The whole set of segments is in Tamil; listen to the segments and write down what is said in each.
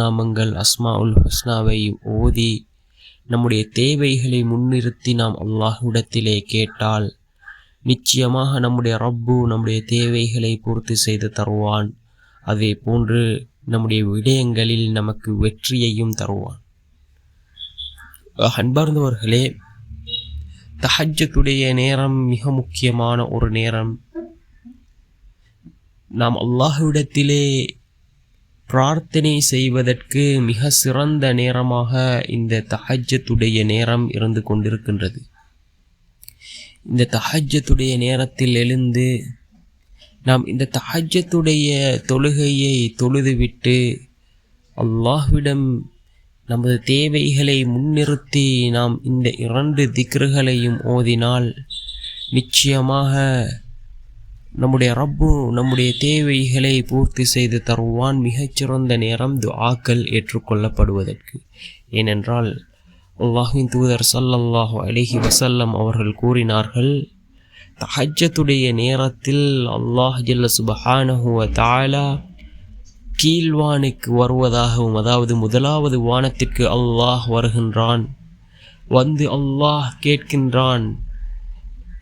நாமங்கள் அஸ்மாஉல் ஹுஸ்னாவை ஓதி நம்முடைய தேவைகளை முன்னிறுத்தி நாம் அல்லாஹ்விடத்திலே கேட்டால் நிச்சயமாக நம்முடைய ரப்பு நம்முடைய தேவைகளை பூர்த்தி செய்து தருவான். அதே போன்று நம்முடைய விடயங்களில் நமக்கு வெற்றியையும் தருவான். அன்பார்ந்தவர்களே, தஹஜ்ஜுடைய நேரம் மிக முக்கியமான ஒரு நேரம். நாம் அல்லாஹ்விடத்திலே பிரார்த்தனை செய்வதற்கு மிக சிறந்த நேரமாக இந்த தஹஜ்ஜுடைய நேரம் இருந்து கொண்டிருக்கின்றது. இந்த தஹஜ்ஜுடைய நேரத்தில் எழுந்து நாம் இந்த தஹஜ்ஜுடைய தொழுகையை தொழுதுவிட்டு அல்லாஹ்விடம் நமது தேவைகளை முன்னிறுத்தி நாம் இந்த 2 திக்ருகளையும் ஓதினால் நிச்சயமாக நம்முடைய ரப்பு நம்முடைய தேவைகளை பூர்த்தி செய்து தருவான். மிகச்சிறந்த நேரம் துஆக்கள் ஏற்றுக்கொள்ளப்படுவதற்கு. ஏனென்றால் அல்லாஹ்வின் தூதர் ஸல்லல்லாஹு அலைஹி வஸல்லம் அவர்கள் கூறினார்கள், தஹஜ்ஜுடைய நேரத்தில் அல்லாஹ் ஜல்ல சுப்ஹானஹு வ தஆலா கீழ்வானுக்கு வருவதாகவும், அதாவது முதலாவது வானத்திற்கு அல்லாஹ் வருகின்றான். வந்து அல்லாஹ் கேட்கின்றான்,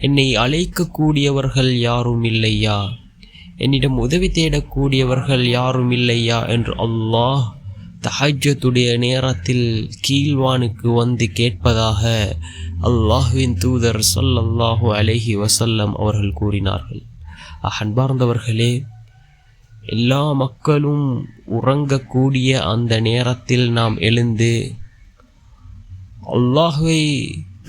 என்னை அழைக்கக்கூடியவர்கள் யாரும் இல்லையா, என்னிடம் உதவி தேடக்கூடியவர்கள் யாரும் இல்லையா என்று அல்லாஹ் தஹஜ்ஜுடைய நேரத்தில் கீழ்வானுக்கு வந்து கேட்பதாக அல்லாஹ்வின் தூதர் ஸல்லல்லாஹு அலைஹி வஸல்லம் அவர்கள் கூறினார்கள். அன்பார்ந்தவர்களே, எல்லா மக்களும் உறங்கக்கூடிய அந்த நேரத்தில் நாம் எழுந்து அல்லாஹ்வை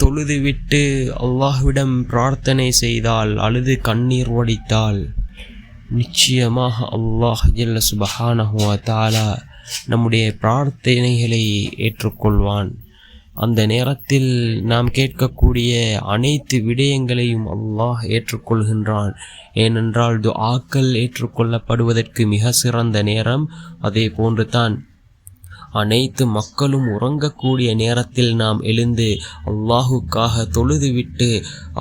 தொழுதுவிட்டு அல்லாஹ்விடம் பிரார்த்தனை செய்தால், அழுது கண்ணீர் வடித்தால் நிச்சயமாக அல்லாஹ் ஜல்ல சுப்ஹானஹு வ தஆலா நம்முடைய பிரார்த்தனைகளை ஏற்றுக்கொள்வான். அந்த நேரத்தில் நாம் கேட்கக்கூடிய அனைத்து விடயங்களையும் அல்லாஹ் ஏற்றுக்கொள்கின்றான். ஏனென்றால் துஆக்கள் ஏற்றுக்கொள்ளப்படுவதற்கு மிக சிறந்த நேரம். அதே போன்று தான் அனைத்து மக்களும் உறங்கக்கூடிய நேரத்தில் நாம் எழுந்து அல்லாஹுக்காக தொழுதுவிட்டு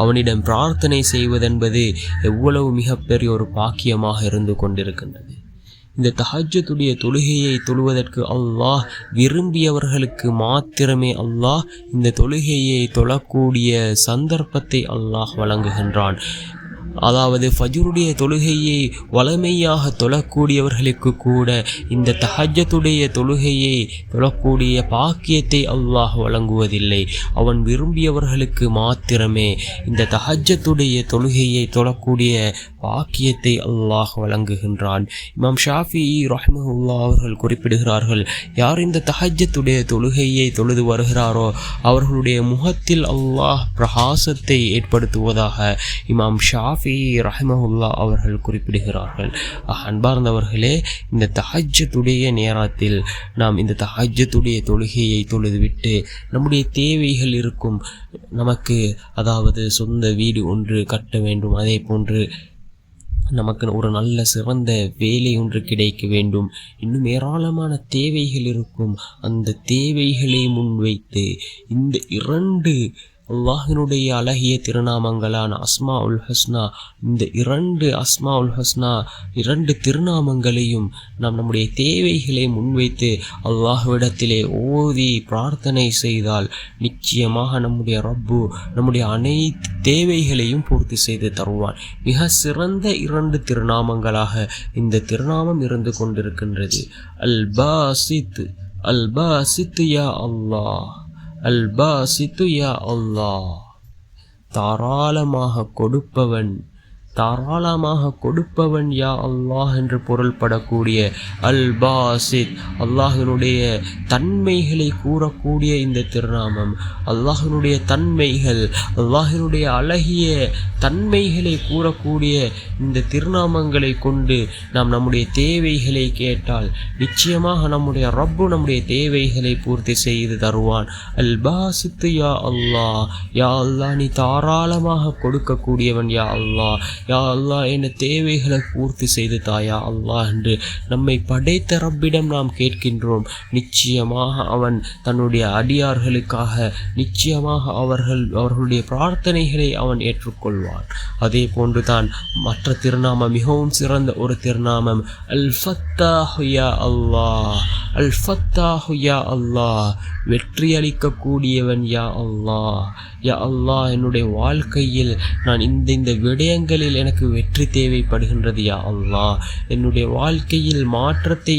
அவனிடம் பிரார்த்தனை செய்வதென்பது எவ்வளவு மிகப்பெரிய ஒரு பாக்கியமாக இருந்து கொண்டிருக்கின்றது. இந்த தஹஜ்ஜுடைய தொழுகையை தொழுவதற்கு அல்லாஹ் விரும்பியவர்களுக்கு மாத்திரமே அல்லாஹ் இந்த தொழுகையை தொழக்கூடிய சந்தர்ப்பத்தை அல்லாஹ் வழங்குகின்றான். அதாவது ஃபஜ்ருடைய தொழுகையை வளமையாக தொழக்கூடியவர்களுக்கு கூட இந்த தஹஜ்ஜுடைய தொழுகையை தொழக்கூடிய பாக்கியத்தை அல்லாஹ் வழங்குவதில்லை. அவன் விரும்பியவர்களுக்கு மாத்திரமே இந்த தஹஜ்ஜுடைய தொழுகையை தொழக்கூடிய பாக்கியத்தை அல்லாஹ் வழங்குகின்றான். இமாம் ஷாஃபிஈ ரஹ்மஹுல்லாஹ் அவர்கள் குறிப்பிடுகிறார்கள், யார் இந்த தஹஜ்ஜுடைய தொழுகையை தொழுது வருகிறாரோ அவர்களுடைய முகத்தில் அல்லாஹ் பிரகாசத்தை ஏற்படுத்துவதாக இமாம் ஷாஃபி ரஹ்மஹுல்லாஹ் அவர்கள் குறிப்பிடுகிறார்கள். அன்பார்ந்தவர்களே, இந்த தஹஜ்ஜுடைய நேரத்தில் நாம் இந்த தஹஜ்ஜுடைய தொழுகையை தொழுதுவிட்டு நம்முடைய தேவைகள் இருக்கும். நமக்கு அதாவது சொந்த வீடு ஒன்று கட்ட வேண்டும், அதே போன்று நமக்கு ஒரு நல்ல சிறந்த வேலை ஒன்று கிடைக்க வேண்டும், இன்னும் ஏராளமான தேவைகள் இருக்கும். அந்த தேவைகளை முன்வைத்து இந்த 2 அல்லாஹினுடைய அழகிய திருநாமங்களான அஸ்மாஉல் ஹுஸ்னா, இந்த 2 அஸ்மாஉல் ஹுஸ்னா 2 திருநாமங்களையும் நாம் நம்முடைய தேவைகளை முன்வைத்து அல்லாஹ்விடத்திலே ஓதி பிரார்த்தனை செய்தால் நிச்சயமாக நம்முடைய ரப்பு நம்முடைய அனைத்து தேவைகளையும் பூர்த்தி செய்து தருவான். மிக சிறந்த 2 திருநாமங்களாக இந்த திருநாமம் இருந்து கொண்டிருக்கின்றது. அல் பாசித், அல் பாசித் யா அல்லாஹ், அல் பாசித்து யா அல்லாஹ், தாராளமாக கொடுப்பவன், தாராளமாக கொடுப்பவன் யா அல்லாஹ் என்று பொருள்படக்கூடிய அல் பாசித், அல்லாஹினுடைய தன்மைகளை கூறக்கூடிய இந்த திருநாமம், அல்லாஹினுடைய தன்மைகள், அல்லாஹினுடைய அழகிய தன்மைகளை கூறக்கூடிய இந்த திருநாமங்களை கொண்டு நாம் நம்முடைய தேவைகளை கேட்டால் நிச்சயமாக நம்முடைய ரப்பு நம்முடைய தேவைகளை பூர்த்தி செய்து தருவான். அல் பாசித்து யா அல்லாஹ், யா அல்லாஹ் நீ தாராளமாக கொடுக்கக்கூடியவன் யா அல்லாஹ், யா அல்லாஹ் என் தேவைகளை பூர்த்தி செய்து தாயா அல்லாஹ் என்று நம்மை படைத்த ரப்பிடம் நாம் கேட்கின்றோம். நிச்சயமாக அவன் தன்னுடைய அடியார்களுக்காக நிச்சயமாக அவர்களுடைய பிரார்த்தனைகளை அவன் ஏற்றுக்கொள்வான். அதே போன்றுதான் மற்ற திருநாமம், மிகவும் சிறந்த ஒரு திருநாமம் அல் ஃபத்தாஹு யா அல்லாஹ். அல் ஃபத்தாஹு யா அல்லாஹ், வெற்றி அளிக்கக்கூடியவன் யா அல்லாஹ். யா அல்லாஹ், என்னுடைய வாழ்க்கையில் நான் இந்த விடயங்களில் எனக்கு வெற்றி தேவைப்படுகின்றது யா அல்லாஹ். என்னுடைய வாழ்க்கையில் மாற்றத்தை